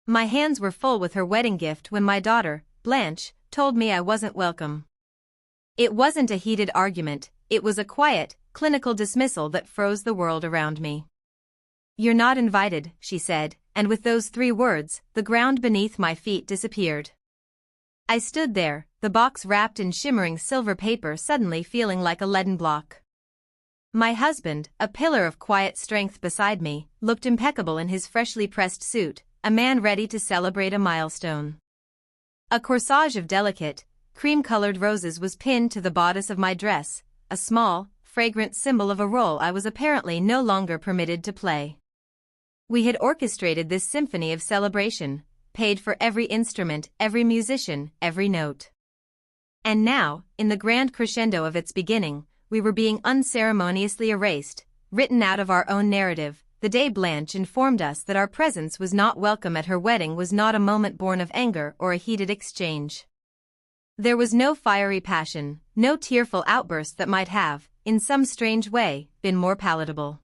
My hands were full with her wedding gift when my daughter, Blanche, told me I wasn't welcome. It wasn't a heated argument, it was a quiet, clinical dismissal that froze the world around me. "You're not invited," she said, and with those 3 words, the ground beneath my feet disappeared. I stood there, the box wrapped in shimmering silver paper suddenly feeling like a leaden block. My husband, a pillar of quiet strength beside me, looked impeccable in his freshly pressed suit, a man ready to celebrate a milestone. A corsage of delicate, cream-colored roses was pinned to the bodice of my dress, a small, fragrant symbol of a role I was apparently no longer permitted to play. We had orchestrated this symphony of celebration, paid for every instrument, every musician, every note. And now, in the grand crescendo of its beginning, we were being unceremoniously erased, written out of our own narrative. The day Blanche informed us that our presence was not welcome at her wedding was not a moment born of anger or a heated exchange. There was no fiery passion, no tearful outburst that might have, in some strange way, been more palatable.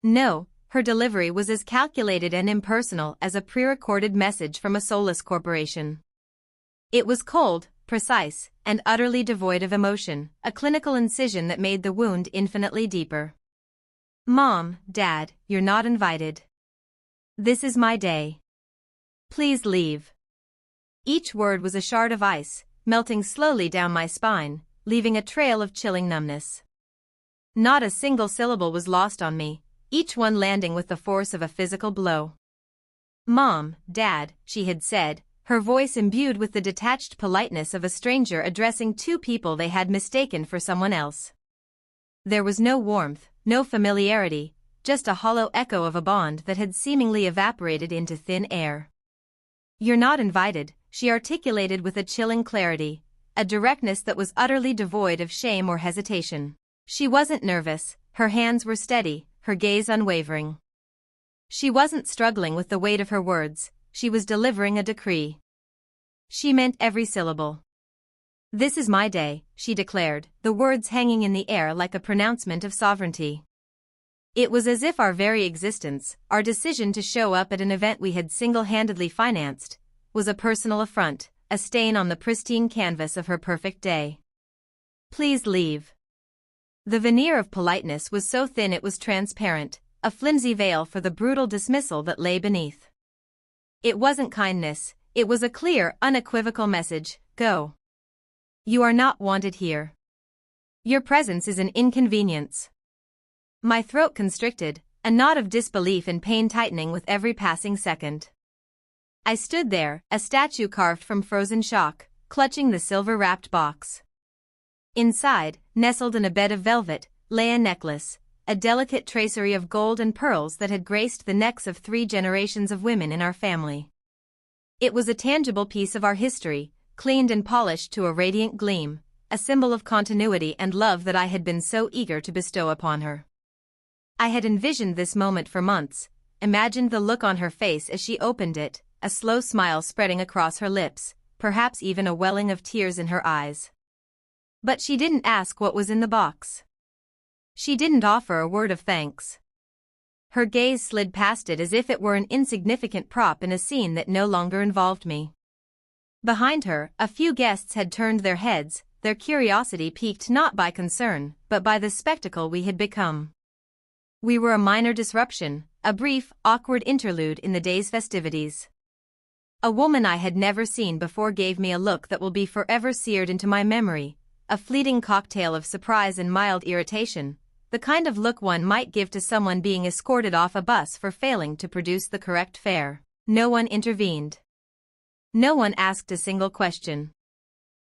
No, her delivery was as calculated and impersonal as a pre-recorded message from a soulless corporation. It was cold, precise, and utterly devoid of emotion, a clinical incision that made the wound infinitely deeper. "Mom, Dad, you're not invited. This is my day. Please leave." Each word was a shard of ice, melting slowly down my spine, leaving a trail of chilling numbness. Not a single syllable was lost on me, each one landing with the force of a physical blow. "Mom, Dad," she had said, her voice imbued with the detached politeness of a stranger addressing 2 people they had mistaken for someone else. There was no warmth, no familiarity, just a hollow echo of a bond that had seemingly evaporated into thin air. "You're not invited," she articulated with a chilling clarity, a directness that was utterly devoid of shame or hesitation. She wasn't nervous, her hands were steady, her gaze unwavering. She wasn't struggling with the weight of her words, she was delivering a decree. She meant every syllable. "This is my day," she declared, the words hanging in the air like a pronouncement of sovereignty. It was as if our very existence, our decision to show up at an event we had single-handedly financed, was a personal affront, a stain on the pristine canvas of her perfect day. "Please leave." The veneer of politeness was so thin it was transparent, a flimsy veil for the brutal dismissal that lay beneath. It wasn't kindness, it was a clear, unequivocal message: go. You are not wanted here. Your presence is an inconvenience. My throat constricted, a knot of disbelief and pain tightening with every passing second. I stood there, a statue carved from frozen chalk, clutching the silver-wrapped box. Inside, nestled in a bed of velvet, lay a necklace, a delicate tracery of gold and pearls that had graced the necks of 3 generations of women in our family. It was a tangible piece of our history, cleaned and polished to a radiant gleam, a symbol of continuity and love that I had been so eager to bestow upon her. I had envisioned this moment for months, imagined the look on her face as she opened it, a slow smile spreading across her lips, perhaps even a welling of tears in her eyes. But she didn't ask what was in the box. She didn't offer a word of thanks. Her gaze slid past it as if it were an insignificant prop in a scene that no longer involved me. Behind her, a few guests had turned their heads, their curiosity piqued not by concern, but by the spectacle we had become. We were a minor disruption, a brief, awkward interlude in the day's festivities. A woman I had never seen before gave me a look that will be forever seared into my memory, a fleeting cocktail of surprise and mild irritation, the kind of look one might give to someone being escorted off a bus for failing to produce the correct fare. No one intervened. No one asked a single question.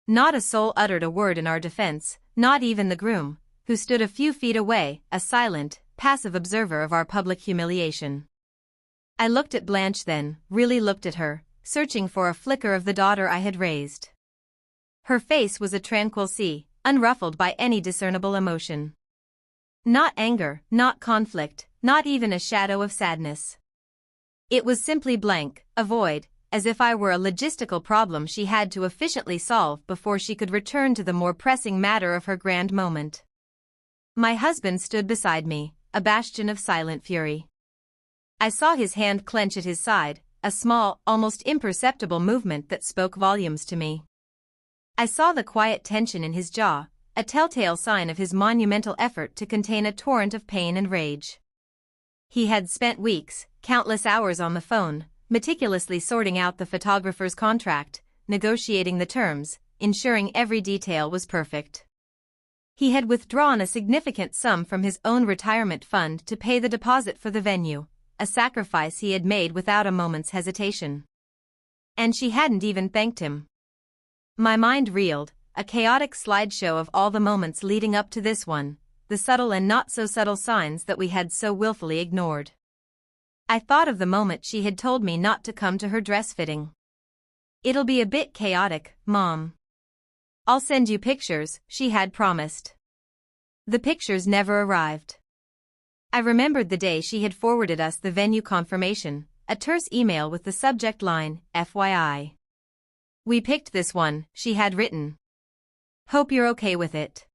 Not a soul uttered a word in our defense, not even the groom, who stood a few feet away, a silent, passive observer of our public humiliation. I looked at Blanche then, really looked at her, searching for a flicker of the daughter I had raised. Her face was a tranquil sea, unruffled by any discernible emotion. Not anger, not conflict, not even a shadow of sadness. It was simply blank, a void, as if I were a logistical problem she had to efficiently solve before she could return to the more pressing matter of her grand moment. My husband stood beside me, a bastion of silent fury. I saw his hand clench at his side, a small, almost imperceptible movement that spoke volumes to me. I saw the quiet tension in his jaw, a telltale sign of his monumental effort to contain a torrent of pain and rage. He had spent weeks, countless hours on the phone, meticulously sorting out the photographer's contract, negotiating the terms, ensuring every detail was perfect. He had withdrawn a significant sum from his own retirement fund to pay the deposit for the venue, a sacrifice he had made without a moment's hesitation. And she hadn't even thanked him. My mind reeled, a chaotic slideshow of all the moments leading up to this one, the subtle and not-so-subtle signs that we had so willfully ignored. I thought of the moment she had told me not to come to her dress fitting. "It'll be a bit chaotic, Mom. I'll send you pictures," she had promised. The pictures never arrived. I remembered the day she had forwarded us the venue confirmation, a terse email with the subject line, FYI. "We picked this one," she had written. "Hope you're okay with it."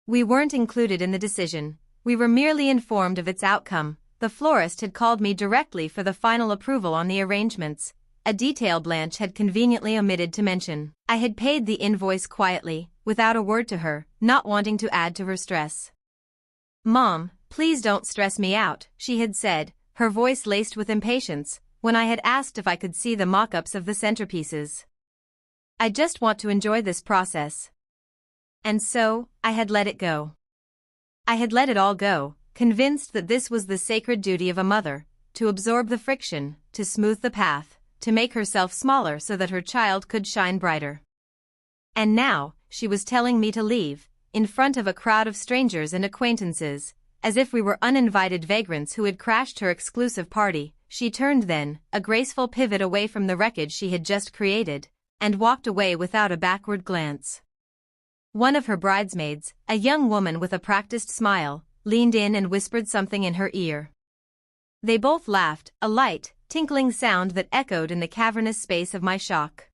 We weren't included in the decision, we were merely informed of its outcome. The florist had called me directly for the final approval on the arrangements, a detail Blanche had conveniently omitted to mention. I had paid the invoice quietly, without a word to her, not wanting to add to her stress. "Mom, please don't stress me out," she had said, her voice laced with impatience, when I had asked if I could see the mock-ups of the centerpieces. "I just want to enjoy this process." And so, I had let it go. I had let it all go, convinced that this was the sacred duty of a mother, to absorb the friction, to smooth the path, to make herself smaller so that her child could shine brighter. And now, she was telling me to leave, in front of a crowd of strangers and acquaintances, as if we were uninvited vagrants who had crashed her exclusive party. She turned then, a graceful pivot away from the wreckage she had just created, and walked away without a backward glance. One of her bridesmaids, a young woman with a practiced smile, leaned in and whispered something in her ear. They both laughed, a light, tinkling sound that echoed in the cavernous space of my shock.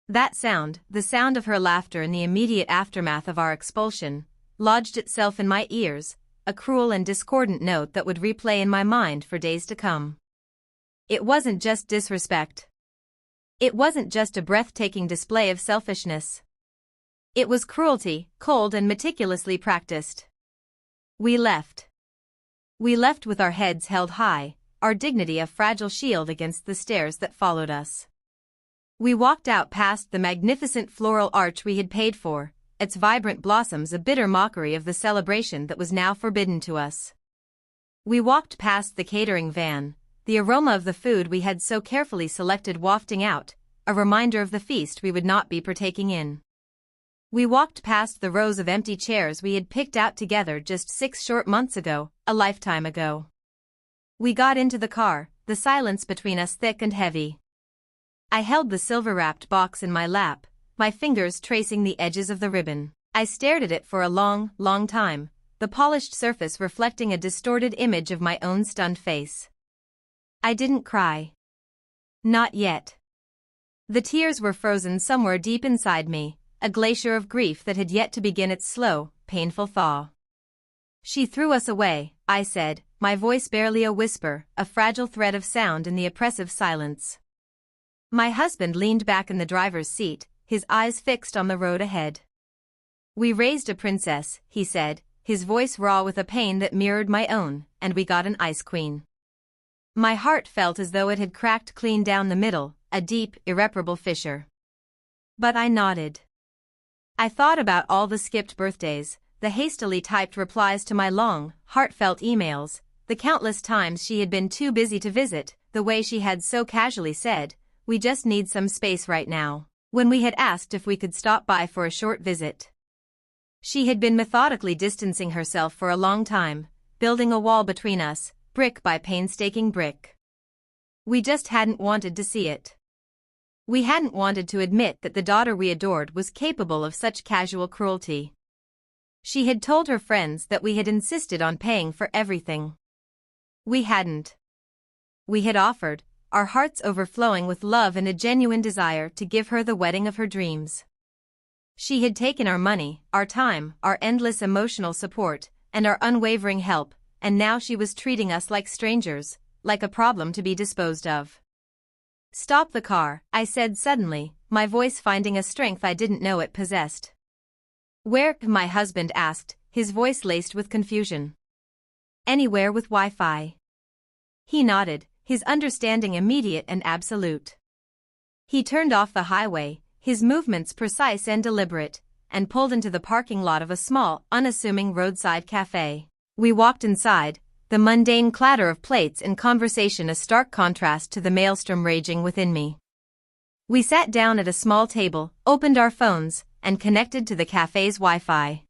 That sound, the sound of her laughter in the immediate aftermath of our expulsion, lodged itself in my ears, a cruel and discordant note that would replay in my mind for days to come. It wasn't just disrespect. It wasn't just a breathtaking display of selfishness. It was cruelty, cold and meticulously practiced. We left. We left with our heads held high, our dignity a fragile shield against the stares that followed us. We walked out past the magnificent floral arch we had paid for, its vibrant blossoms a bitter mockery of the celebration that was now forbidden to us. We walked past the catering van, the aroma of the food we had so carefully selected wafting out, a reminder of the feast we would not be partaking in. We walked past the rows of empty chairs we had picked out together just 6 short months ago, a lifetime ago. We got into the car, the silence between us thick and heavy. I held the silver-wrapped box in my lap, my fingers tracing the edges of the ribbon. I stared at it for a long, long time, the polished surface reflecting a distorted image of my own stunned face. I didn't cry. Not yet. The tears were frozen somewhere deep inside me, a glacier of grief that had yet to begin its slow, painful thaw. "She threw us away," I said, my voice barely a whisper, a fragile thread of sound in the oppressive silence. My husband leaned back in the driver's seat, his eyes fixed on the road ahead. "We raised a princess," he said, his voice raw with a pain that mirrored my own, "and we got an ice queen." My heart felt as though it had cracked clean down the middle, a deep, irreparable fissure. But I nodded. I thought about all the skipped birthdays, the hastily typed replies to my long, heartfelt emails, the countless times she had been too busy to visit, the way she had so casually said, "We just need some space right now," when we had asked if we could stop by for a short visit. She had been methodically distancing herself for a long time, building a wall between us, brick by painstaking brick. We just hadn't wanted to see it. We hadn't wanted to admit that the daughter we adored was capable of such casual cruelty. She had told her friends that we had insisted on paying for everything. We hadn't. We had offered, our hearts overflowing with love and a genuine desire to give her the wedding of her dreams. She had taken our money, our time, our endless emotional support, and our unwavering help, and now she was treating us like strangers, like a problem to be disposed of. Stop the car, I said suddenly, my voice finding a strength I didn't know it possessed. Where? My husband asked, his voice laced with confusion. Anywhere with Wi-Fi. He nodded, his understanding immediate and absolute. He turned off the highway, his movements precise and deliberate, and pulled into the parking lot of a small, unassuming roadside cafe. We walked inside, the mundane clatter of plates and conversation a stark contrast to the maelstrom raging within me. We sat down at a small table, opened our phones, and connected to the cafe's Wi-Fi.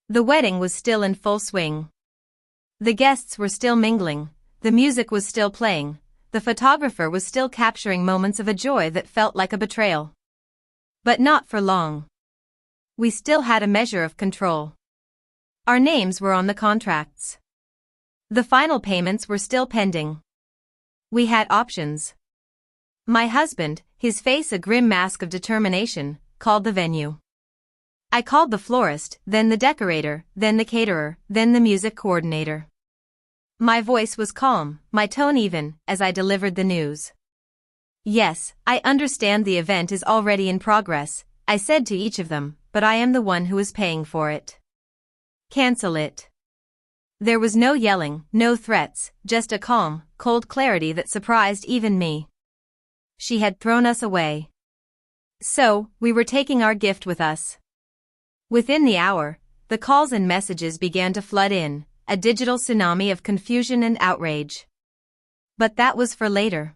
The wedding was still in full swing. The guests were still mingling, the music was still playing, the photographer was still capturing moments of a joy that felt like a betrayal. But not for long. We still had a measure of control. Our names were on the contracts. The final payments were still pending. We had options. My husband, his face a grim mask of determination, called the venue. I called the florist, then the decorator, then the caterer, then the music coordinator. My voice was calm, my tone even, as I delivered the news. Yes, I understand the event is already in progress, I said to each of them, but I am the one who is paying for it. Cancel it. There was no yelling, no threats, just a calm, cold clarity that surprised even me. She had thrown us away. So, we were taking our gift with us. Within the hour, the calls and messages began to flood in, a digital tsunami of confusion and outrage. But that was for later.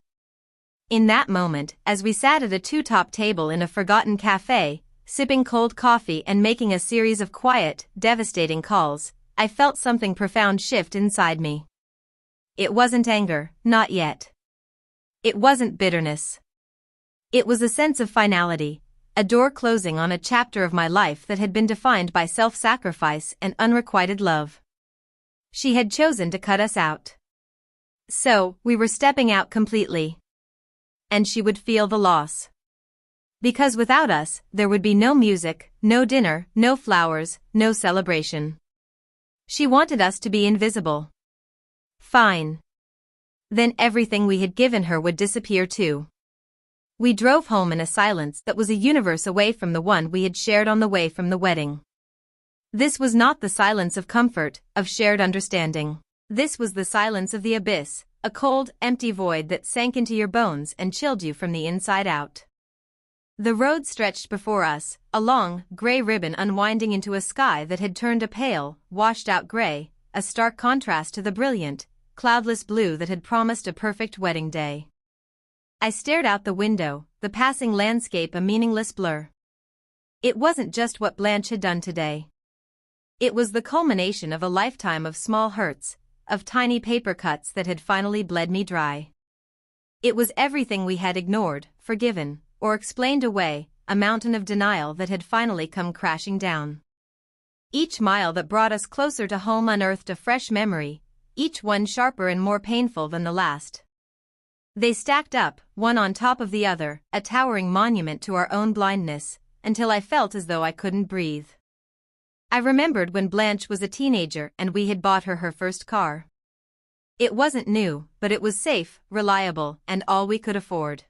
In that moment, as we sat at a two-top table in a forgotten cafe, sipping cold coffee and making a series of quiet, devastating calls, I felt something profound shift inside me. It wasn't anger, not yet. It wasn't bitterness. It was a sense of finality, a door closing on a chapter of my life that had been defined by self-sacrifice and unrequited love. She had chosen to cut us out. So, we were stepping out completely. And she would feel the loss. Because without us, there would be no music, no dinner, no flowers, no celebration. She wanted us to be invisible. Fine. Then everything we had given her would disappear too. We drove home in a silence that was a universe away from the one we had shared on the way from the wedding. This was not the silence of comfort, of shared understanding. This was the silence of the abyss, a cold, empty void that sank into your bones and chilled you from the inside out. The road stretched before us, a long, gray ribbon unwinding into a sky that had turned a pale, washed-out gray, a stark contrast to the brilliant, cloudless blue that had promised a perfect wedding day. I stared out the window, the passing landscape a meaningless blur. It wasn't just what Blanche had done today. It was the culmination of a lifetime of small hurts, of tiny paper cuts that had finally bled me dry. It was everything we had ignored, forgiven, or explained away, a mountain of denial that had finally come crashing down. Each mile that brought us closer to home unearthed a fresh memory, each one sharper and more painful than the last. They stacked up, one on top of the other, a towering monument to our own blindness, until I felt as though I couldn't breathe. I remembered when Blanche was a teenager and we had bought her first car. It wasn't new, but it was safe, reliable, and all we could afford.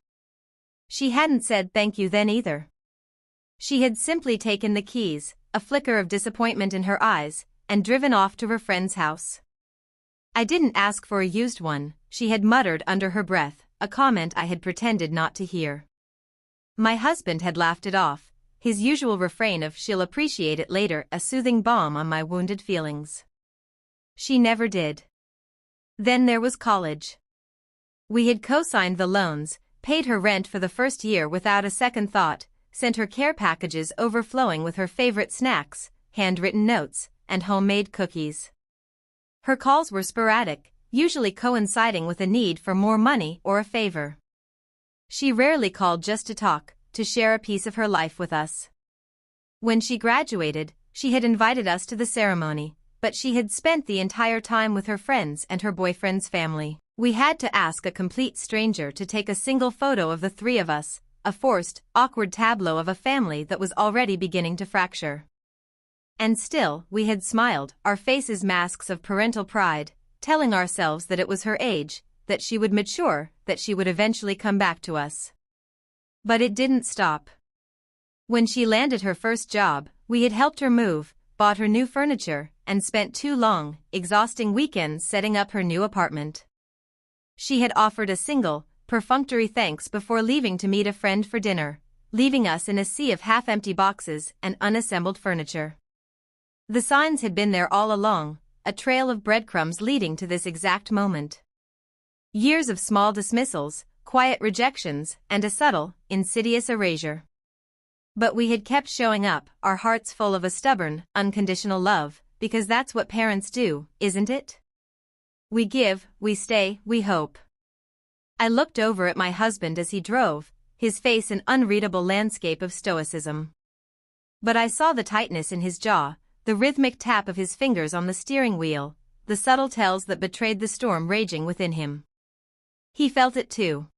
She hadn't said thank you then either. She had simply taken the keys, a flicker of disappointment in her eyes, and driven off to her friend's house. I didn't ask for a used one, she had muttered under her breath, a comment I had pretended not to hear. My husband had laughed it off, his usual refrain of "she'll appreciate it later" a soothing balm on my wounded feelings. She never did. Then there was college. We had co-signed the loans, paid her rent for the first year without a second thought, sent her care packages overflowing with her favorite snacks, handwritten notes, and homemade cookies. Her calls were sporadic, usually coinciding with a need for more money or a favor. She rarely called just to talk, to share a piece of her life with us. When she graduated, she had invited us to the ceremony, but she had spent the entire time with her friends and her boyfriend's family. We had to ask a complete stranger to take a single photo of the three of us, a forced, awkward tableau of a family that was already beginning to fracture. And still, we had smiled, our faces masks of parental pride, telling ourselves that it was her age, that she would mature, that she would eventually come back to us. But it didn't stop. When she landed her first job, we had helped her move, bought her new furniture, and spent 2 long, exhausting weekends setting up her new apartment. She had offered a single, perfunctory thanks before leaving to meet a friend for dinner, leaving us in a sea of half-empty boxes and unassembled furniture. The signs had been there all along, a trail of breadcrumbs leading to this exact moment. Years of small dismissals, quiet rejections, and a subtle, insidious erasure. But we had kept showing up, our hearts full of a stubborn, unconditional love, because that's what parents do, isn't it? We give, we stay, we hope. I looked over at my husband as he drove, his face an unreadable landscape of stoicism. But I saw the tightness in his jaw, the rhythmic tap of his fingers on the steering wheel, the subtle tells that betrayed the storm raging within him. He felt it too.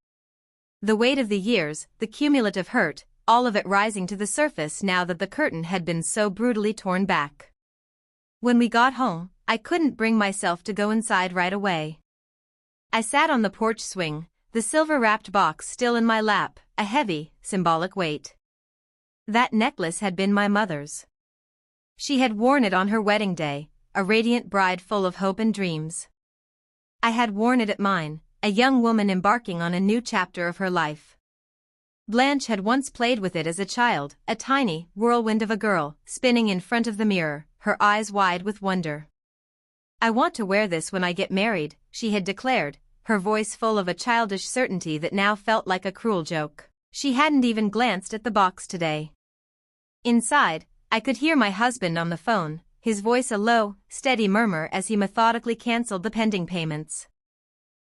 The weight of the years, the cumulative hurt, all of it rising to the surface now that the curtain had been so brutally torn back. When we got home, I couldn't bring myself to go inside right away. I sat on the porch swing, the silver-wrapped box still in my lap, a heavy, symbolic weight. That necklace had been my mother's. She had worn it on her wedding day, a radiant bride full of hope and dreams. I had worn it at mine, a young woman embarking on a new chapter of her life. Blanche had once played with it as a child, a tiny whirlwind of a girl, spinning in front of the mirror, her eyes wide with wonder. "I want to wear this when I get married," she had declared, her voice full of a childish certainty that now felt like a cruel joke. She hadn't even glanced at the box today. Inside, I could hear my husband on the phone, his voice a low, steady murmur as he methodically cancelled the pending payments.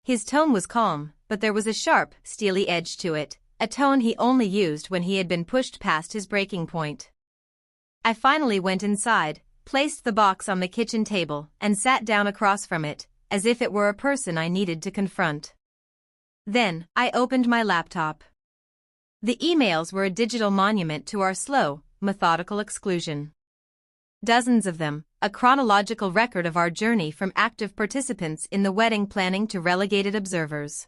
His tone was calm, but there was a sharp, steely edge to it, a tone he only used when he had been pushed past his breaking point. I finally went inside, placed the box on the kitchen table, and sat down across from it, as if it were a person I needed to confront. Then, I opened my laptop. The emails were a digital monument to our slow, methodical exclusion. Dozens of them, a chronological record of our journey from active participants in the wedding planning to relegated observers.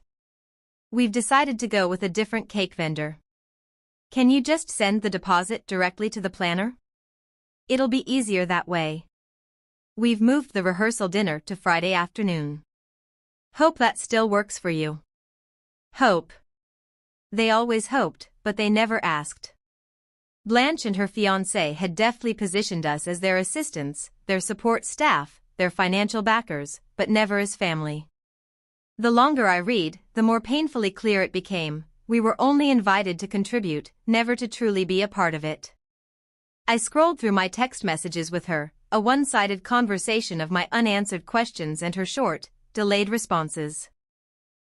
"We've decided to go with a different cake vendor. Can you just send the deposit directly to the planner? It'll be easier that way. We've moved the rehearsal dinner to Friday afternoon. Hope that still works for you." Hope. They always hoped, but they never asked. Blanche and her fiancé had deftly positioned us as their assistants, their support staff, their financial backers, but never as family. The longer I read, the more painfully clear it became, we were only invited to contribute, never to truly be a part of it. I scrolled through my text messages with her, a one-sided conversation of my unanswered questions and her short, delayed responses.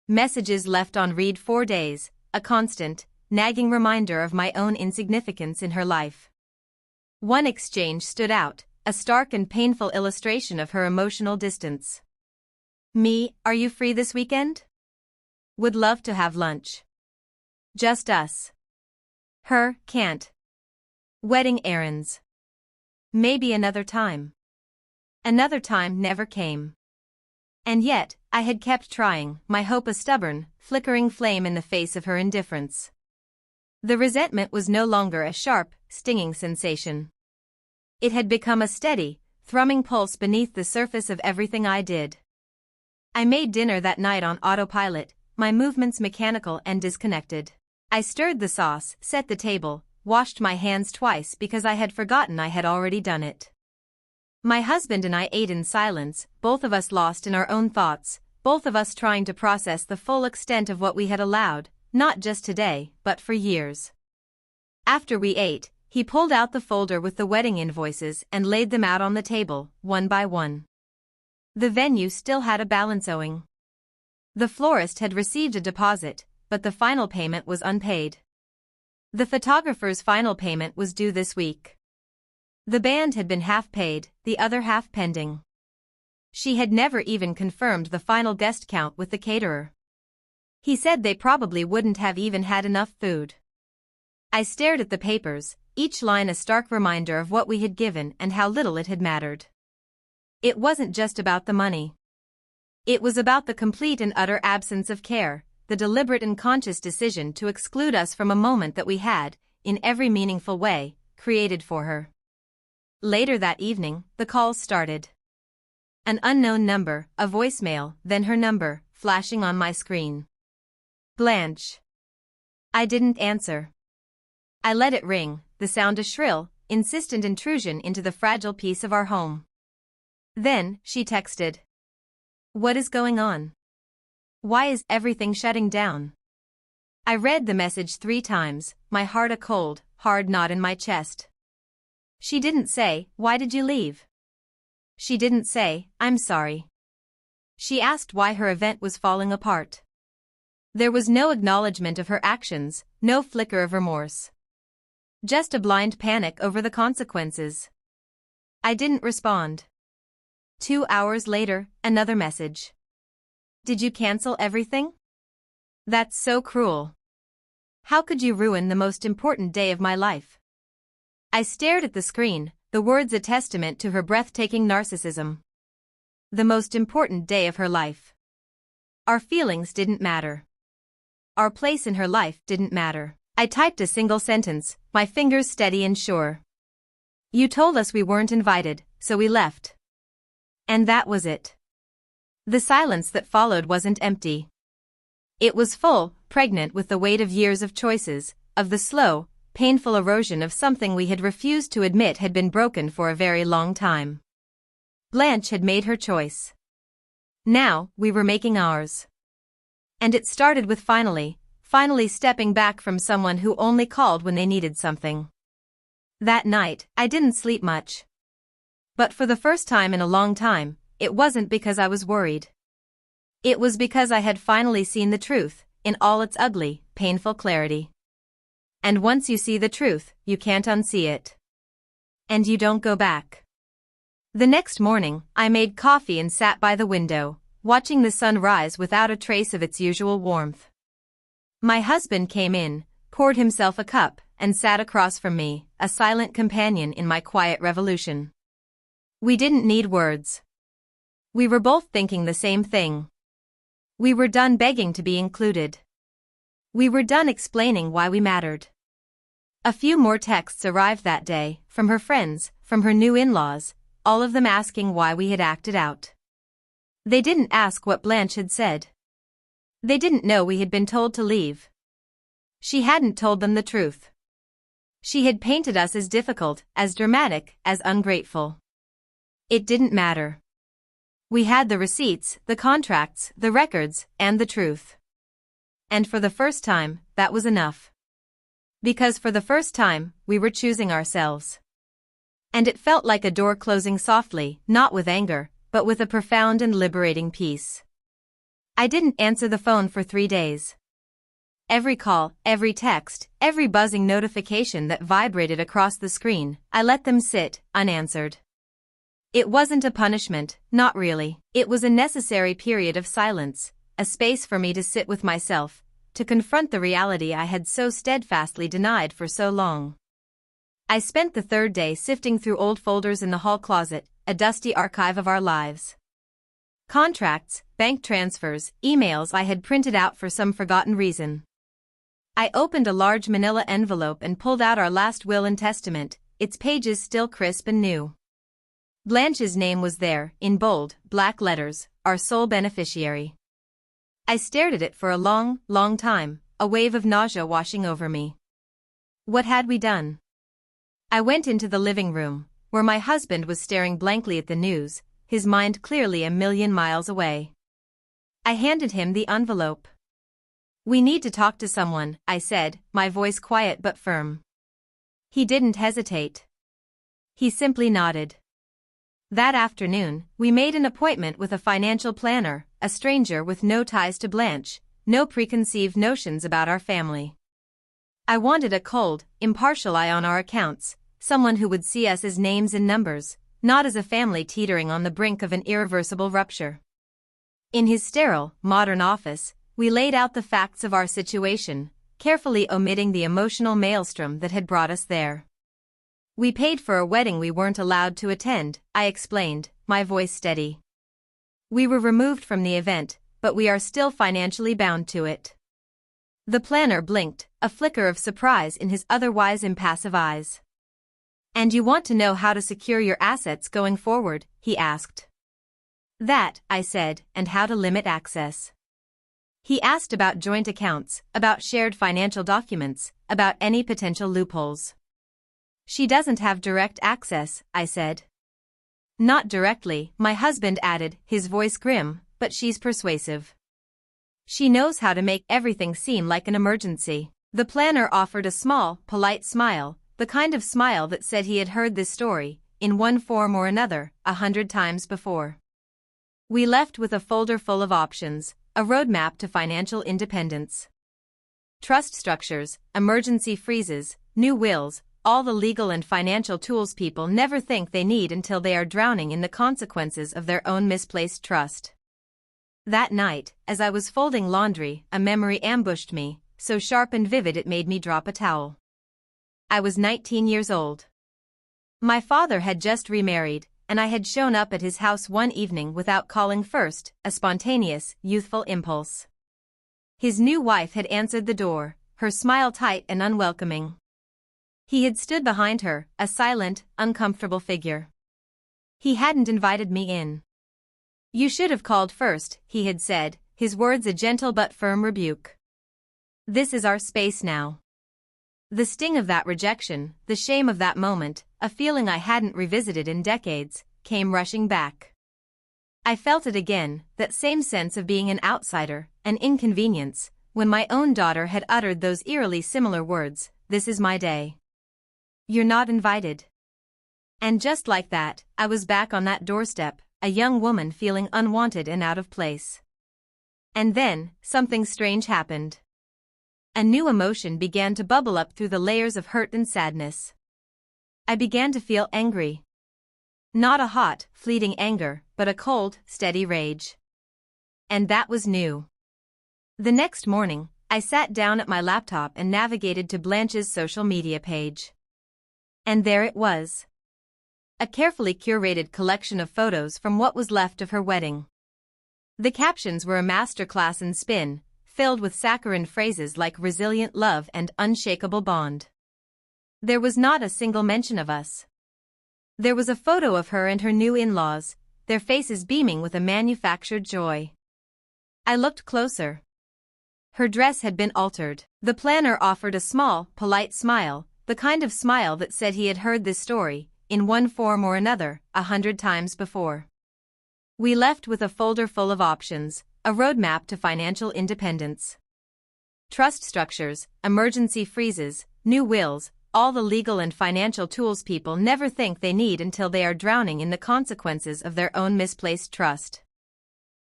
Messages left on read 4 days, a constant, nagging reminder of my own insignificance in her life. One exchange stood out, a stark and painful illustration of her emotional distance. "Me, are you free this weekend? Would love to have lunch. Just us." Her, can't. Wedding errands. Maybe another time. Another time never came. And yet, I had kept trying, my hope a stubborn, flickering flame in the face of her indifference. The resentment was no longer a sharp, stinging sensation. It had become a steady, thrumming pulse beneath the surface of everything I did. I made dinner that night on autopilot, my movements mechanical and disconnected. I stirred the sauce, set the table, washed my hands twice because I had forgotten I had already done it. My husband and I ate in silence, both of us lost in our own thoughts, both of us trying to process the full extent of what we had allowed, not just today, but for years. After we ate, he pulled out the folder with the wedding invoices and laid them out on the table, one by one. The venue still had a balance owing. The florist had received a deposit, but the final payment was unpaid. The photographer's final payment was due this week. The band had been half paid, the other half pending. She had never even confirmed the final guest count with the caterer. He said they probably wouldn't have even had enough food. I stared at the papers, each line a stark reminder of what we had given and how little it had mattered. It wasn't just about the money. It was about the complete and utter absence of care, the deliberate and conscious decision to exclude us from a moment that we had, in every meaningful way, created for her. Later that evening, the calls started. An unknown number, a voicemail, then her number, flashing on my screen. Blanche. I didn't answer. I let it ring, the sound a shrill, insistent intrusion into the fragile peace of our home. Then, she texted. What is going on? Why is everything shutting down? I read the message 3 times, my heart a cold, hard knot in my chest. She didn't say, why did you leave? She didn't say, I'm sorry. She asked why her event was falling apart. There was no acknowledgement of her actions, no flicker of remorse. Just a blind panic over the consequences. I didn't respond. 2 hours later, another message. Did you cancel everything? That's so cruel. How could you ruin the most important day of my life? I stared at the screen, the words a testament to her breathtaking narcissism. The most important day of her life. Our feelings didn't matter. Our place in her life didn't matter. I typed a single sentence, my fingers steady and sure. You told us we weren't invited, so we left. And that was it. The silence that followed wasn't empty. It was full, pregnant with the weight of years of choices, of the slow, painful erosion of something we had refused to admit had been broken for a very long time. Blanche had made her choice. Now, we were making ours. And it started with finally stepping back from someone who only called when they needed something. That night, I didn't sleep much. But for the first time in a long time, it wasn't because I was worried. It was because I had finally seen the truth, in all its ugly, painful clarity. And once you see the truth, you can't unsee it. And you don't go back. The next morning, I made coffee and sat by the window, watching the sun rise without a trace of its usual warmth. My husband came in, poured himself a cup, and sat across from me, a silent companion in my quiet revolution. We didn't need words. We were both thinking the same thing. We were done begging to be included. We were done explaining why we mattered. A few more texts arrived that day, from her friends, from her new in-laws, all of them asking why we had acted out. They didn't ask what Blanche had said. They didn't know we had been told to leave. She hadn't told them the truth. She had painted us as difficult, as dramatic, as ungrateful. It didn't matter. We had the receipts, the contracts, the records, and the truth. And for the first time, that was enough. Because for the first time, we were choosing ourselves. And it felt like a door closing softly, not with anger, but with a profound and liberating peace. I didn't answer the phone for 3 days. Every call, every text, every buzzing notification that vibrated across the screen, I let them sit, unanswered. It wasn't a punishment, not really. It was a necessary period of silence, a space for me to sit with myself, to confront the reality I had so steadfastly denied for so long. I spent the 3rd day sifting through old folders in the hall closet, a dusty archive of our lives. Contracts, bank transfers, emails I had printed out for some forgotten reason. I opened a large manila envelope and pulled out our last will and testament, its pages still crisp and new. Blanche's name was there, in bold, black letters, our sole beneficiary. I stared at it for a long, long time, a wave of nausea washing over me. What had we done? I went into the living room, where my husband was staring blankly at the news, his mind clearly a million miles away. I handed him the envelope. We need to talk to someone, I said, my voice quiet but firm. He didn't hesitate. He simply nodded. That afternoon, we made an appointment with a financial planner, a stranger with no ties to Blanche, no preconceived notions about our family. I wanted a cold, impartial eye on our accounts, someone who would see us as names and numbers, not as a family teetering on the brink of an irreversible rupture. In his sterile, modern office, we laid out the facts of our situation, carefully omitting the emotional maelstrom that had brought us there. We paid for a wedding we weren't allowed to attend, I explained, my voice steady. We were removed from the event, but we are still financially bound to it. The planner blinked, a flicker of surprise in his otherwise impassive eyes. And you want to know how to secure your assets going forward, he asked. That, I said, and how to limit access. He asked about joint accounts, about shared financial documents, about any potential loopholes. She doesn't have direct access, I said. Not directly, my husband added, his voice grim, but she's persuasive. She knows how to make everything seem like an emergency. The planner offered a small, polite smile, the kind of smile that said he had heard this story, in one form or another, 100 times before. We left with a folder full of options, a roadmap to financial independence. Trust structures, emergency freezes, new wills, all the legal and financial tools people never think they need until they are drowning in the consequences of their own misplaced trust. That night, as I was folding laundry, a memory ambushed me, so sharp and vivid it made me drop a towel. I was 19 years old. My father had just remarried, and I had shown up at his house one evening without calling first, a spontaneous, youthful impulse. His new wife had answered the door, her smile tight and unwelcoming. He had stood behind her, a silent, uncomfortable figure. He hadn't invited me in. You should have called first, he had said, his words a gentle but firm rebuke. This is our space now. The sting of that rejection, the shame of that moment, a feeling I hadn't revisited in decades, came rushing back. I felt it again, that same sense of being an outsider, an inconvenience, when my own daughter had uttered those eerily similar words, "This is my day. You're not invited." And just like that, I was back on that doorstep, a young woman feeling unwanted and out of place. And then, something strange happened. A new emotion began to bubble up through the layers of hurt and sadness. I began to feel angry. Not a hot, fleeting anger, but a cold, steady rage. And that was new. The next morning, I sat down at my laptop and navigated to Blanche's social media page. And there it was. A carefully curated collection of photos from what was left of her wedding. The captions were a masterclass in spin, filled with saccharine phrases like resilient love and unshakable bond. There was not a single mention of us. There was a photo of her and her new in-laws, their faces beaming with a manufactured joy. I looked closer. Her dress had been altered. The planner offered a small, polite smile, the kind of smile that said he had heard this story, in one form or another, 100 times before. We left with a folder full of options, a roadmap to financial independence. Trust structures, emergency freezes, new wills, all the legal and financial tools people never think they need until they are drowning in the consequences of their own misplaced trust.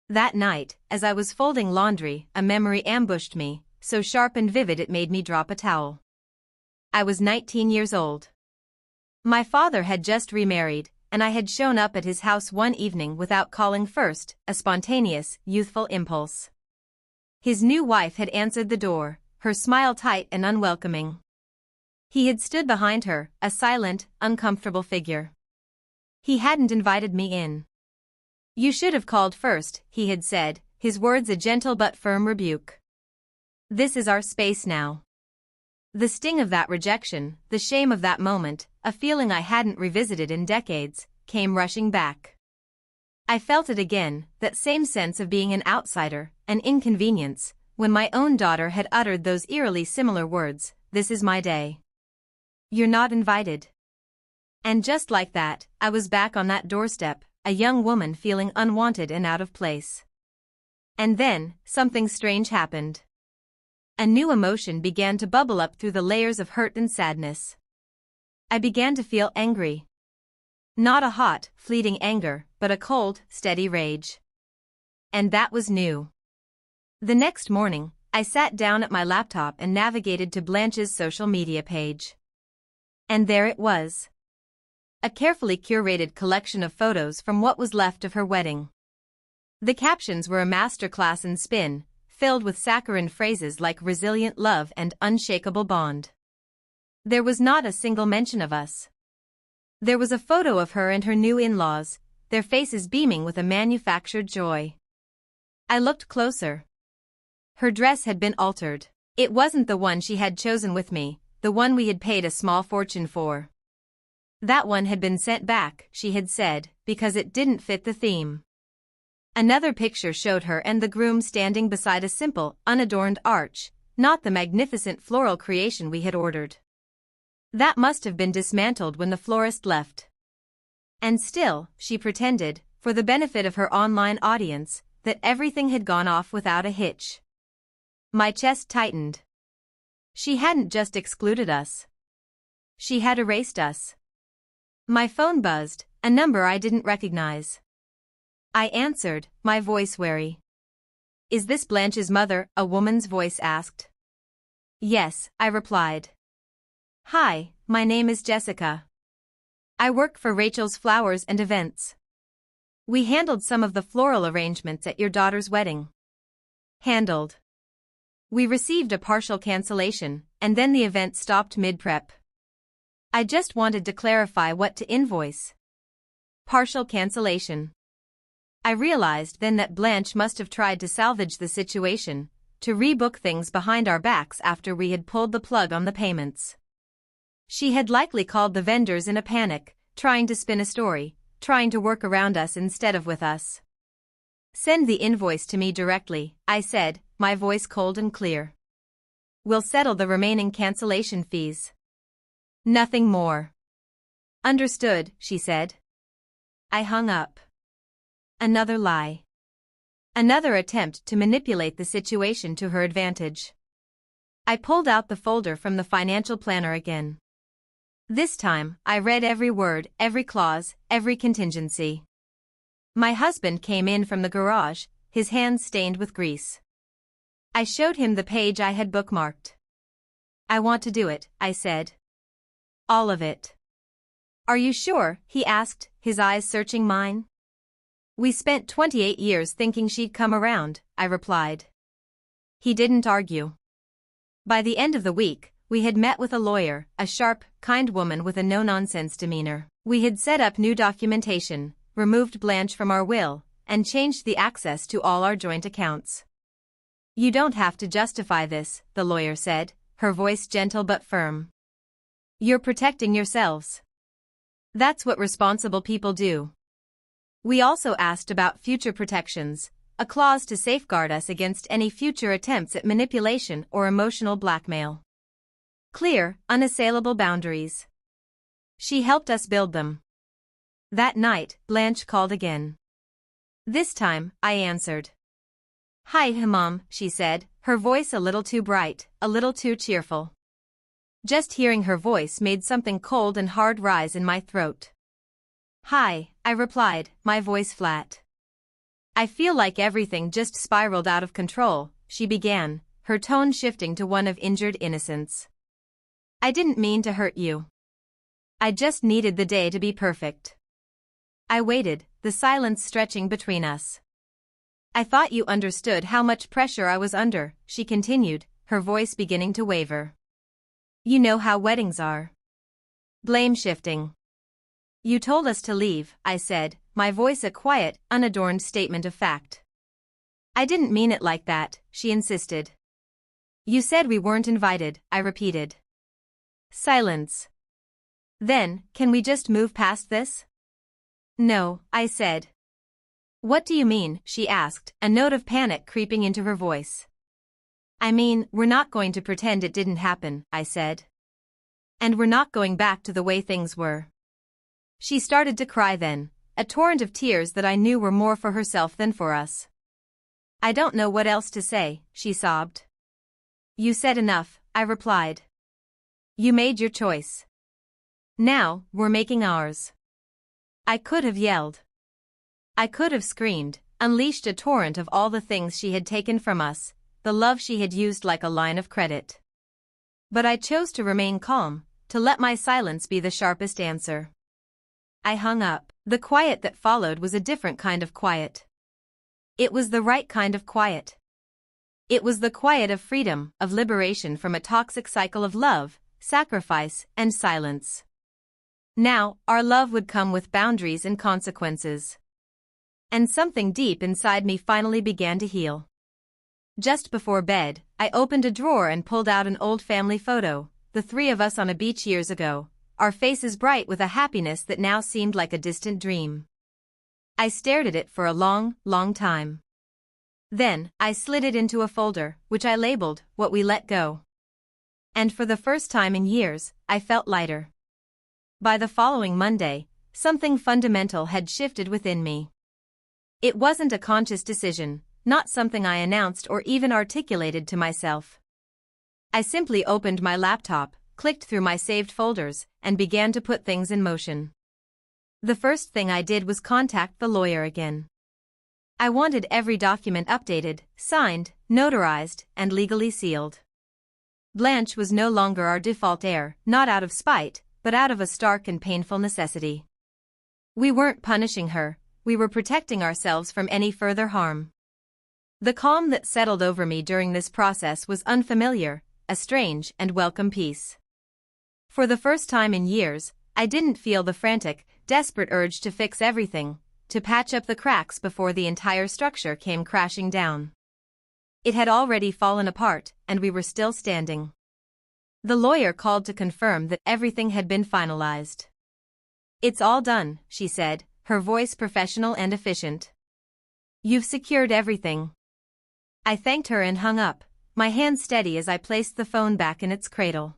That night, as I was folding laundry, a memory ambushed me, so sharp and vivid it made me drop a towel. I was 19 years old. My father had just remarried, and I had shown up at his house one evening without calling first, a spontaneous, youthful impulse. His new wife had answered the door, her smile tight and unwelcoming. He had stood behind her, a silent, uncomfortable figure. He hadn't invited me in. You should have called first, he had said, his words a gentle but firm rebuke. This is our space now. The sting of that rejection, the shame of that moment, a feeling I hadn't revisited in decades, came rushing back. I felt it again, that same sense of being an outsider, an inconvenience, when my own daughter had uttered those eerily similar words, "This is my day. You're not invited." And just like that, I was back on that doorstep, a young woman feeling unwanted and out of place. And then, something strange happened. A new emotion began to bubble up through the layers of hurt and sadness. I began to feel angry. Not a hot, fleeting anger, but a cold, steady rage. And that was new. The next morning, I sat down at my laptop and navigated to Blanche's social media page. And there it was. A carefully curated collection of photos from what was left of her wedding. The captions were a masterclass in spin, filled with saccharine phrases like resilient love and unshakable bond. There was not a single mention of us. There was a photo of her and her new in-laws, their faces beaming with a manufactured joy. I looked closer. Her dress had been altered. It wasn't the one she had chosen with me, the one we had paid a small fortune for. That one had been sent back, she had said, because it didn't fit the theme. Another picture showed her and the groom standing beside a simple, unadorned arch, not the magnificent floral creation we had ordered. That must have been dismantled when the florist left. And still, she pretended, for the benefit of her online audience, that everything had gone off without a hitch. My chest tightened. She hadn't just excluded us. She had erased us. My phone buzzed, a number I didn't recognize. I answered, my voice wary. "Is this Blanche's mother?" a woman's voice asked. "Yes," I replied. "Hi, my name is Jessica. I work for Rachel's Flowers and Events. We handled some of the floral arrangements at your daughter's wedding." Handled. We received a partial cancellation, and then the event stopped mid-prep. I just wanted to clarify what to invoice. Partial cancellation. I realized then that Blanche must have tried to salvage the situation, to rebook things behind our backs after we had pulled the plug on the payments. She had likely called the vendors in a panic, trying to spin a story, trying to work around us instead of with us. "Send the invoice to me directly," I said, my voice cold and clear. "We'll settle the remaining cancellation fees." Nothing more. "Understood," she said. I hung up. Another lie. Another attempt to manipulate the situation to her advantage. I pulled out the folder from the financial planner again. This time, I read every word, every clause, every contingency. My husband came in from the garage, his hands stained with grease. I showed him the page I had bookmarked. "I want to do it," I said. "All of it." "Are you sure?" he asked, his eyes searching mine. "We spent 28 years thinking she'd come around," I replied. He didn't argue. By the end of the week, we had met with a lawyer, a sharp, kind woman with a no-nonsense demeanor. We had set up new documentation, removed Blanche from our will, and changed the access to all our joint accounts. "You don't have to justify this," the lawyer said, her voice gentle but firm. "You're protecting yourselves. That's what responsible people do." We also asked about future protections, a clause to safeguard us against any future attempts at manipulation or emotional blackmail. Clear, unassailable boundaries. She helped us build them. That night, Blanche called again. This time, I answered. "Hi, Mom," she said, her voice a little too bright, a little too cheerful. Just hearing her voice made something cold and hard rise in my throat. "Hi," I replied, my voice flat. "I feel like everything just spiraled out of control," she began, her tone shifting to one of injured innocence. "I didn't mean to hurt you. I just needed the day to be perfect." I waited, the silence stretching between us. "I thought you understood how much pressure I was under," she continued, her voice beginning to waver. "You know how weddings are. Blame shifting. You told us to leave," I said, my voice a quiet, unadorned statement of fact. "I didn't mean it like that," she insisted. "You said we weren't invited," I repeated. Silence. "Then, can we just move past this?" "No," I said. "What do you mean?" she asked, a note of panic creeping into her voice. "I mean, we're not going to pretend it didn't happen," I said. "And we're not going back to the way things were." She started to cry then, a torrent of tears that I knew were more for herself than for us. "I don't know what else to say," she sobbed. "You said enough," I replied. "You made your choice. Now, we're making ours." I could have yelled. I could have screamed, unleashed a torrent of all the things she had taken from us, the love she had used like a line of credit. But I chose to remain calm, to let my silence be the sharpest answer. I hung up. The quiet that followed was a different kind of quiet. It was the right kind of quiet. It was the quiet of freedom, of liberation from a toxic cycle of love, sacrifice, and silence. Now, our love would come with boundaries and consequences. And something deep inside me finally began to heal. Just before bed, I opened a drawer and pulled out an old family photo, the three of us on a beach years ago, our faces bright with a happiness that now seemed like a distant dream. I stared at it for a long, long time. Then, I slid it into a folder, which I labeled, "What We Let Go." And for the first time in years, I felt lighter. By the following Monday, something fundamental had shifted within me. It wasn't a conscious decision, not something I announced or even articulated to myself. I simply opened my laptop, clicked through my saved folders, and began to put things in motion. The first thing I did was contact the lawyer again. I wanted every document updated, signed, notarized, and legally sealed. Blanche was no longer our default heir, not out of spite, but out of a stark and painful necessity. We weren't punishing her, we were protecting ourselves from any further harm. The calm that settled over me during this process was unfamiliar, a strange and welcome peace. For the first time in years, I didn't feel the frantic, desperate urge to fix everything, to patch up the cracks before the entire structure came crashing down. It had already fallen apart, and we were still standing. The lawyer called to confirm that everything had been finalized. "It's all done," she said, her voice professional and efficient. "You've secured everything." I thanked her and hung up, my hand steady as I placed the phone back in its cradle.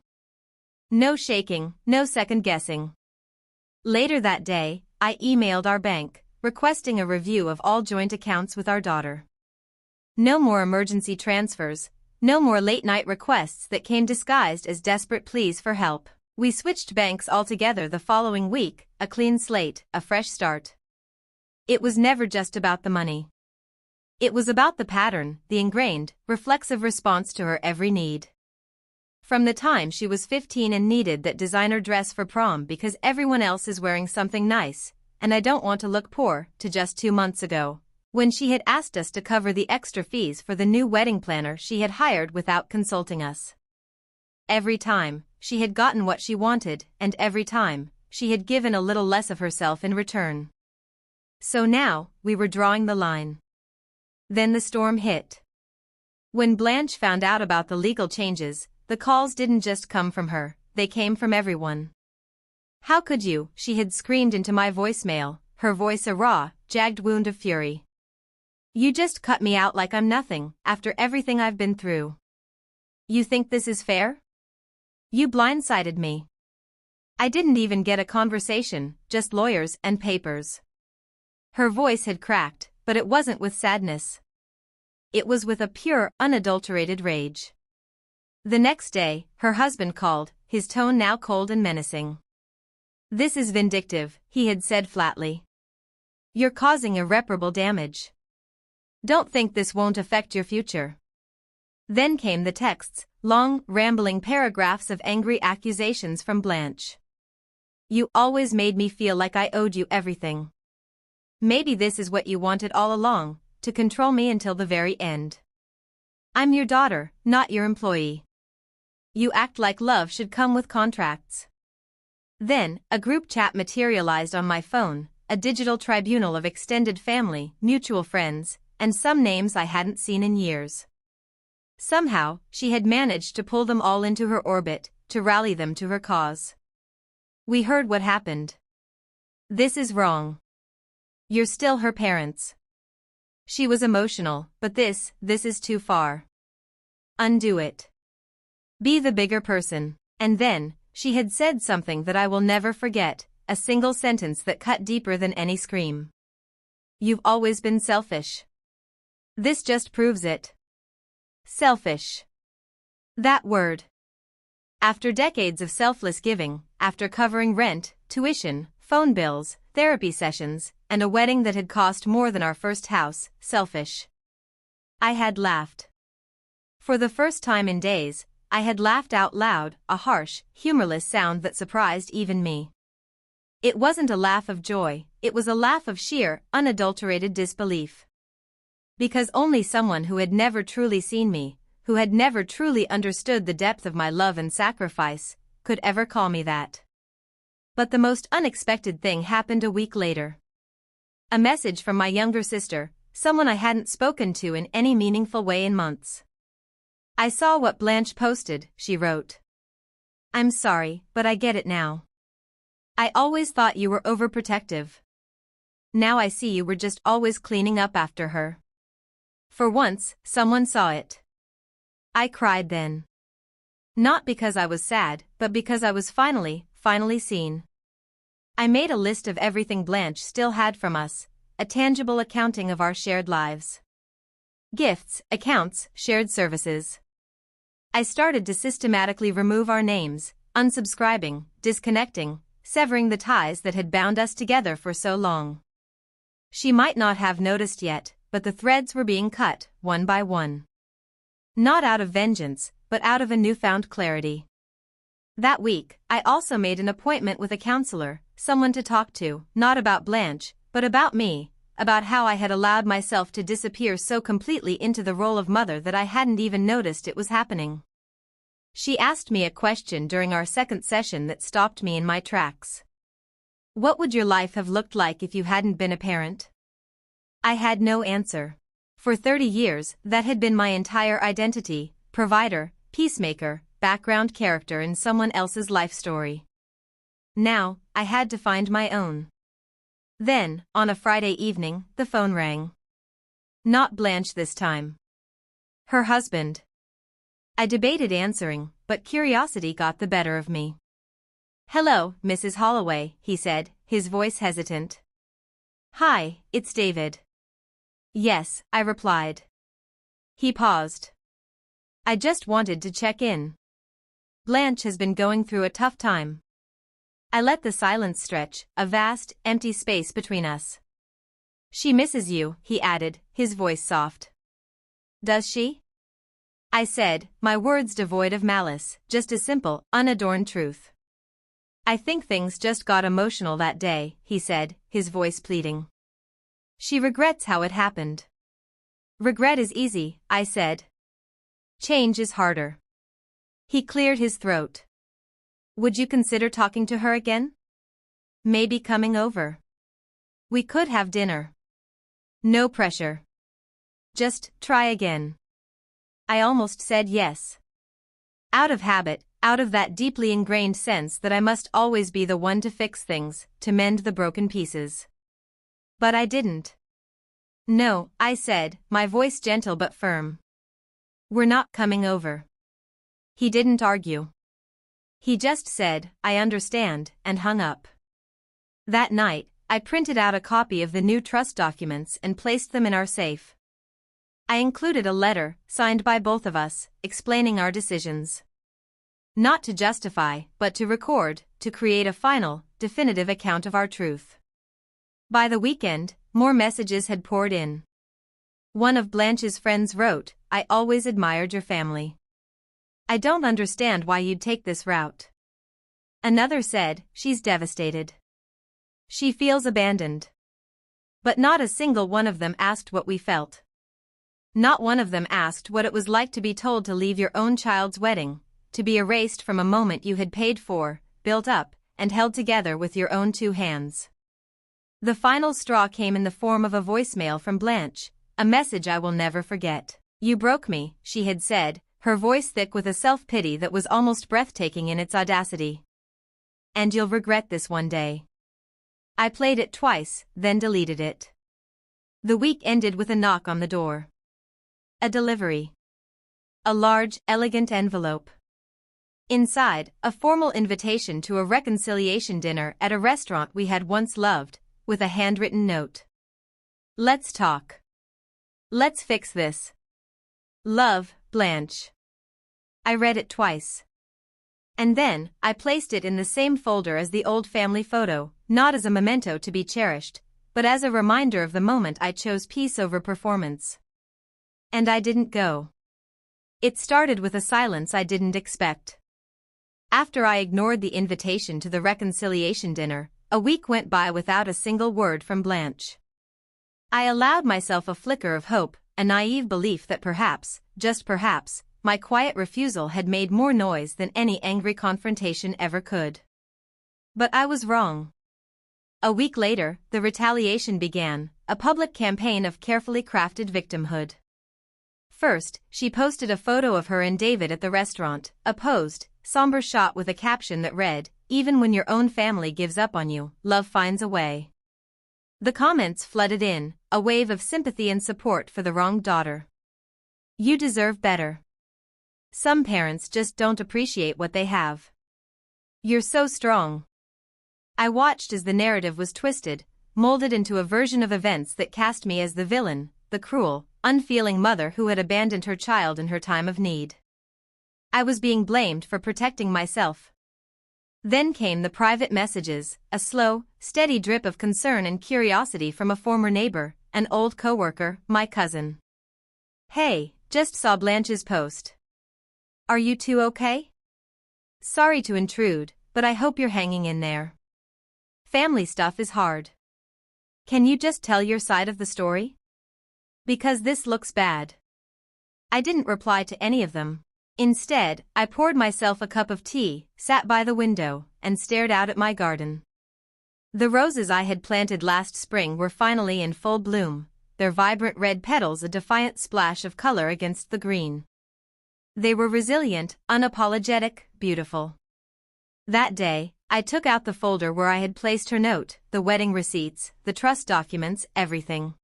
No shaking, no second guessing. Later that day, I emailed our bank, requesting a review of all joint accounts with our daughter. No more emergency transfers, no more late-night requests that came disguised as desperate pleas for help. We switched banks altogether the following week, a clean slate, a fresh start. It was never just about the money. It was about the pattern, the ingrained, reflexive response to her every need. From the time she was 15 and needed that designer dress for prom because everyone else is wearing something nice, and I don't want to look poor, to just 2 months ago, when she had asked us to cover the extra fees for the new wedding planner she had hired without consulting us. Every time, she had gotten what she wanted, and every time, she had given a little less of herself in return. So now, we were drawing the line. Then the storm hit. When Blanche found out about the legal changes, the calls didn't just come from her, they came from everyone. "How could you?" she had screamed into my voicemail, her voice a raw, jagged wound of fury. "You just cut me out like I'm nothing, after everything I've been through. You think this is fair? You blindsided me. I didn't even get a conversation, just lawyers and papers." Her voice had cracked, but it wasn't with sadness. It was with a pure, unadulterated rage. The next day, her husband called, his tone now cold and menacing. "This is vindictive," he had said flatly. "You're causing irreparable damage. Don't think this won't affect your future." Then came the texts, long, rambling paragraphs of angry accusations from Blanche. "You always made me feel like I owed you everything. Maybe this is what you wanted all along, to control me until the very end. I'm your daughter, not your employee. You act like love should come with contracts." Then, a group chat materialized on my phone, a digital tribunal of extended family, mutual friends, and some names I hadn't seen in years. Somehow, she had managed to pull them all into her orbit, to rally them to her cause. "We heard what happened. This is wrong. You're still her parents." She was emotional, but this is too far. Undo it. Be the bigger person. And then, she had said something that I will never forget, a single sentence that cut deeper than any scream. "You've always been selfish. This just proves it." Selfish. That word. After decades of selfless giving, after covering rent, tuition, phone bills, therapy sessions, and a wedding that had cost more than our first house, selfish. I had laughed. For the first time in days, I had laughed out loud, a harsh, humorless sound that surprised even me. It wasn't a laugh of joy, it was a laugh of sheer, unadulterated disbelief. Because only someone who had never truly seen me, who had never truly understood the depth of my love and sacrifice, could ever call me that. But the most unexpected thing happened a week later. A message from my younger sister, someone I hadn't spoken to in any meaningful way in months. "I saw what Blanche posted," she wrote. "I'm sorry, but I get it now. I always thought you were overprotective. Now I see you were just always cleaning up after her." For once, someone saw it. I cried then. Not because I was sad, but because I was finally seen. I made a list of everything Blanche still had from us, a tangible accounting of our shared lives. Gifts, accounts, shared services. I started to systematically remove our names, unsubscribing, disconnecting, severing the ties that had bound us together for so long. She might not have noticed yet, but the threads were being cut, one by one. Not out of vengeance, but out of a newfound clarity. That week, I also made an appointment with a counselor, someone to talk to, not about Blanche, but about me, about how I had allowed myself to disappear so completely into the role of mother that I hadn't even noticed it was happening. She asked me a question during our second session that stopped me in my tracks. What would your life have looked like if you hadn't been a parent? I had no answer. For 30 years, that had been my entire identity, provider, peacemaker, background character in someone else's life story. Now, I had to find my own. Then, on a Friday evening, the phone rang. Not Blanche this time. Her husband. I debated answering, but curiosity got the better of me. "Hello, Mrs. Holloway," he said, his voice hesitant. "Hi, it's David." "Yes," I replied. He paused. "I just wanted to check in. Blanche has been going through a tough time." I let the silence stretch, a vast, empty space between us. "She misses you," he added, his voice soft. "Does she?" I said, my words devoid of malice, just a simple, unadorned truth. "I think things just got emotional that day," he said, his voice pleading. "She regrets how it happened." "Regret is easy," I said. "Change is harder." He cleared his throat. "Would you consider talking to her again? Maybe coming over. We could have dinner. No pressure. Just try again." I almost said yes. Out of habit, out of that deeply ingrained sense that I must always be the one to fix things, to mend the broken pieces. But I didn't. "No," I said, my voice gentle but firm. "We're not coming over." He didn't argue. He just said, "I understand," and hung up. That night, I printed out a copy of the new trust documents and placed them in our safe. I included a letter, signed by both of us, explaining our decisions. Not to justify, but to record, to create a final, definitive account of our truth. By the weekend, more messages had poured in. One of Blanche's friends wrote, "I always admired your family. I don't understand why you'd take this route." Another said, "She's devastated. She feels abandoned." But not a single one of them asked what we felt. Not one of them asked what it was like to be told to leave your own child's wedding, to be erased from a moment you had paid for, built up, and held together with your own two hands. The final straw came in the form of a voicemail from Blanche, a message I will never forget. "You broke me," she had said, her voice thick with a self-pity that was almost breathtaking in its audacity. "And you'll regret this one day." I played it twice, then deleted it. The week ended with a knock on the door. A delivery. A large, elegant envelope. Inside, a formal invitation to a reconciliation dinner at a restaurant we had once loved, with a handwritten note. "Let's talk. Let's fix this. Love, Blanche." I read it twice. And then, I placed it in the same folder as the old family photo, not as a memento to be cherished, but as a reminder of the moment I chose peace over performance. And I didn't go. It started with a silence I didn't expect. After I ignored the invitation to the reconciliation dinner, a week went by without a single word from Blanche. I allowed myself a flicker of hope, a naive belief that perhaps, just perhaps, my quiet refusal had made more noise than any angry confrontation ever could. But I was wrong. A week later, the retaliation began, a public campaign of carefully crafted victimhood. First, she posted a photo of her and David at the restaurant, a posed, somber shot with a caption that read, "Even when your own family gives up on you, love finds a way." The comments flooded in, a wave of sympathy and support for the wronged daughter. "You deserve better. Some parents just don't appreciate what they have. You're so strong." I watched as the narrative was twisted, molded into a version of events that cast me as the villain, the cruel, unfeeling mother who had abandoned her child in her time of need. I was being blamed for protecting myself. Then came the private messages, a slow, steady drip of concern and curiosity from a former neighbor, an old coworker, my cousin. "Hey, just saw Blanche's post. Are you two okay? Sorry to intrude, but I hope you're hanging in there. Family stuff is hard. Can you just tell your side of the story? Because this looks bad." I didn't reply to any of them. Instead, I poured myself a cup of tea, sat by the window, and stared out at my garden. The roses I had planted last spring were finally in full bloom, their vibrant red petals a defiant splash of color against the green. They were resilient, unapologetic, beautiful. That day, I took out the folder where I had placed her note, the wedding receipts, the trust documents, everything.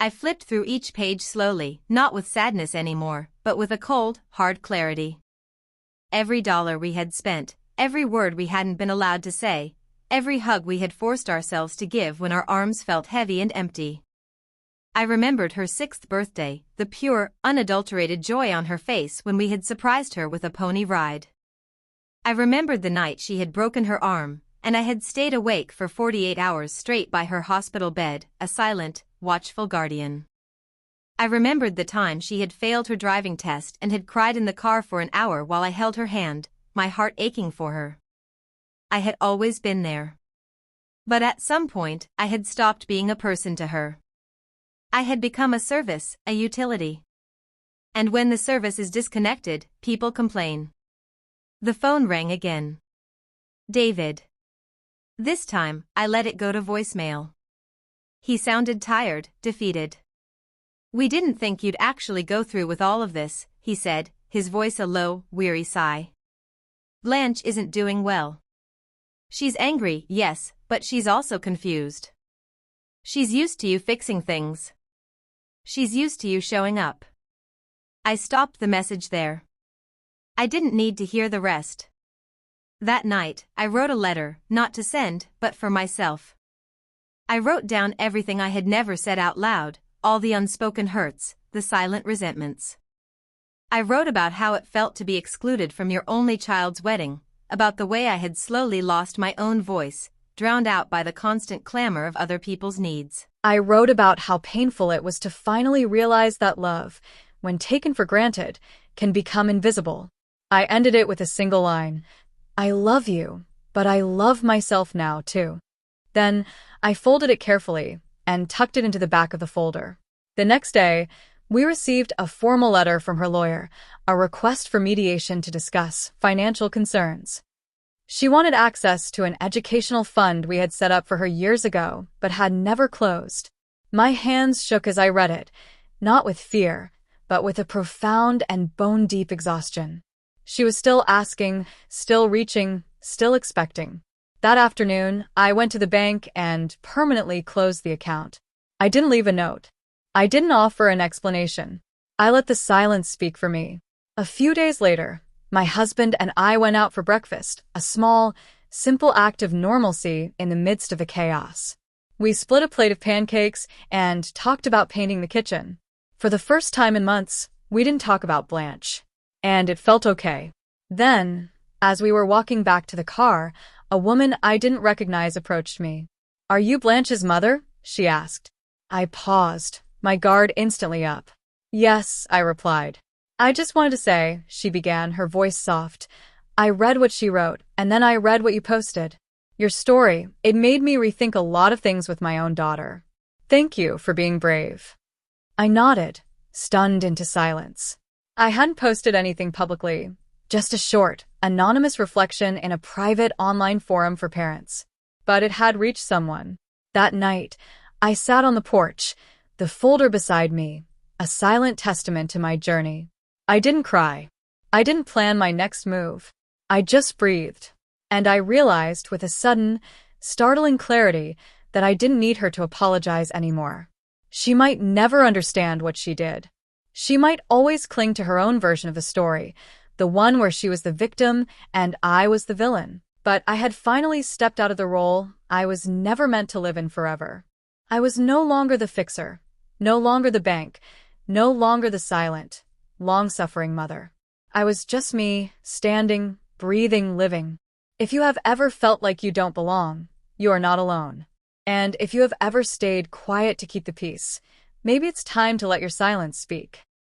I flipped through each page slowly, not with sadness anymore, but with a cold, hard clarity. Every dollar we had spent, every word we hadn't been allowed to say, every hug we had forced ourselves to give when our arms felt heavy and empty. I remembered her 6th birthday, the pure, unadulterated joy on her face when we had surprised her with a pony ride. I remembered the night she had broken her arm, and I had stayed awake for 48 hours straight by her hospital bed, a silent, watchful guardian. I remembered the time she had failed her driving test and had cried in the car for an hour while I held her hand, my heart aching for her. I had always been there. But at some point, I had stopped being a person to her. I had become a service, a utility. And when the service is disconnected, people complain. The phone rang again. David. This time, I let it go to voicemail. He sounded tired, defeated. "We didn't think you'd actually go through with all of this," he said, his voice a low, weary sigh. "Blanche isn't doing well. She's angry, yes, but she's also confused. She's used to you fixing things. She's used to you showing up." I stopped the message there. I didn't need to hear the rest. That night, I wrote a letter, not to send, but for myself. I wrote down everything I had never said out loud, all the unspoken hurts, the silent resentments. I wrote about how it felt to be excluded from your only child's wedding, about the way I had slowly lost my own voice, drowned out by the constant clamor of other people's needs. I wrote about how painful it was to finally realize that love, when taken for granted, can become invisible. I ended it with a single line: "I love you, but I love myself now, too." Then, I folded it carefully and tucked it into the back of the folder. The next day, we received a formal letter from her lawyer, a request for mediation to discuss financial concerns. She wanted access to an educational fund we had set up for her years ago, but had never closed. My hands shook as I read it, not with fear, but with a profound and bone-deep exhaustion. She was still asking, still reaching, still expecting. That afternoon, I went to the bank and permanently closed the account. I didn't leave a note. I didn't offer an explanation. I let the silence speak for me. A few days later, my husband and I went out for breakfast, a small, simple act of normalcy in the midst of the chaos. We split a plate of pancakes and talked about painting the kitchen. For the first time in months, we didn't talk about Blanche. And it felt okay. Then, as we were walking back to the car, a woman I didn't recognize approached me. "Are you Blanche's mother?" she asked. I paused, my guard instantly up. "Yes," I replied. "I just wanted to say," she began, her voice soft. "I read what she wrote, and then I read what you posted. Your story, it made me rethink a lot of things with my own daughter. Thank you for being brave." I nodded, stunned into silence. I hadn't posted anything publicly, just a short, Anonymous reflection in a private online forum for parents. But it had reached someone. That night, I sat on the porch, the folder beside me, a silent testament to my journey. I didn't cry. I didn't plan my next move. I just breathed. And I realized with a sudden, startling clarity that I didn't need her to apologize anymore. She might never understand what she did. She might always cling to her own version of the story, the one where she was the victim and I was the villain. But I had finally stepped out of the role I was never meant to live in forever. I was no longer the fixer, no longer the bank, no longer the silent, long-suffering mother. I was just me, standing, breathing, living. If you have ever felt like you don't belong, you are not alone. And if you have ever stayed quiet to keep the peace, maybe it's time to let your silence speak.